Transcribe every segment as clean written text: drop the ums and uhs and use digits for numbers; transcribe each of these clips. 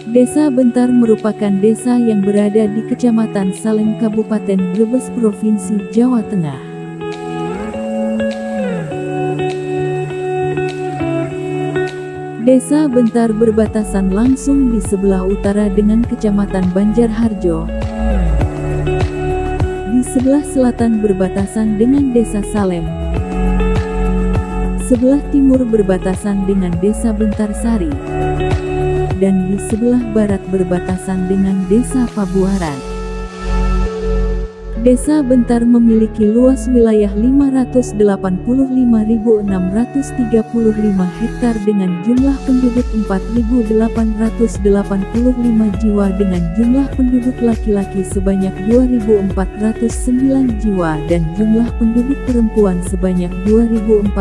Desa Bentar merupakan desa yang berada di Kecamatan Salem, Kabupaten Brebes, Provinsi Jawa Tengah. Desa Bentar berbatasan langsung di sebelah utara dengan Kecamatan Banjarharjo. Di sebelah selatan berbatasan dengan Desa Salem. Sebelah timur berbatasan dengan Desa Bentar Sari. Dan di sebelah barat berbatasan dengan Desa Pabuaran. Desa Bentar memiliki luas wilayah 585.635 hektar dengan jumlah penduduk 4.885 jiwa dengan jumlah penduduk laki-laki sebanyak 2.409 jiwa dan jumlah penduduk perempuan sebanyak 2.476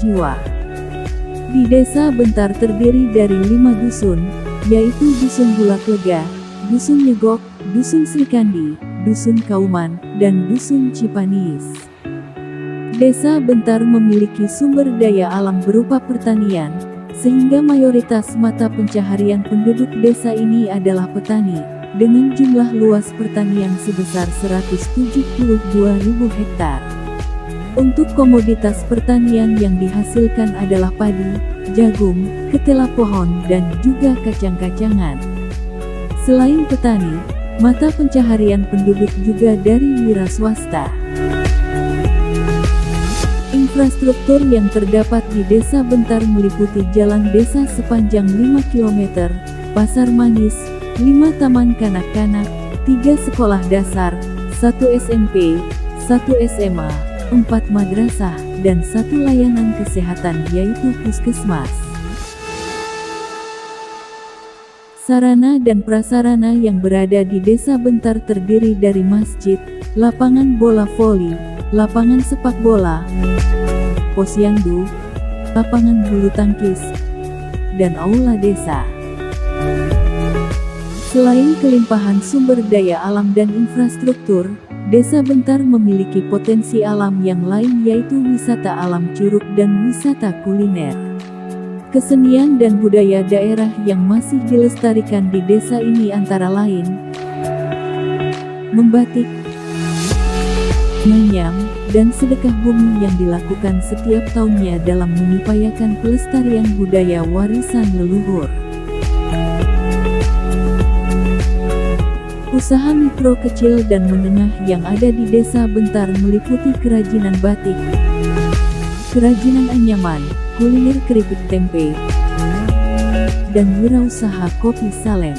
jiwa. Di Desa Bentar terdiri dari 5 dusun, yaitu Dusun Bulak Lega, Dusun Nyegok, Dusun Srikandi, Dusun Kauman, dan Dusun Cipanis. Desa Bentar memiliki sumber daya alam berupa pertanian, sehingga mayoritas mata pencaharian penduduk desa ini adalah petani, dengan jumlah luas pertanian sebesar 172.000 hektar. Untuk komoditas pertanian yang dihasilkan adalah padi, jagung, ketela pohon, dan juga kacang-kacangan. Selain petani, mata pencaharian penduduk juga dari wira swasta. Infrastruktur yang terdapat di Desa Bentar meliputi jalan desa sepanjang 5 km, pasar manis, 5 taman kanak-kanak, 3 sekolah dasar, 1 SMP, 1 SMA, 4 madrasah, dan 1 layanan kesehatan yaitu puskesmas. Sarana dan prasarana yang berada di Desa Bentar terdiri dari masjid, lapangan bola voli, lapangan sepak bola, posyandu, lapangan bulu tangkis, dan aula desa. Selain kelimpahan sumber daya alam dan infrastruktur, Desa Bentar memiliki potensi alam yang lain yaitu wisata alam curug dan wisata kuliner. Kesenian dan budaya daerah yang masih dilestarikan di desa ini antara lain membatik, menyam, dan sedekah bumi yang dilakukan setiap tahunnya dalam mengupayakan pelestarian budaya warisan leluhur. Usaha mikro kecil dan menengah yang ada di Desa Bentar meliputi kerajinan batik, kerajinan anyaman, kuliner keripik tempe, dan wirausaha kopi Salem.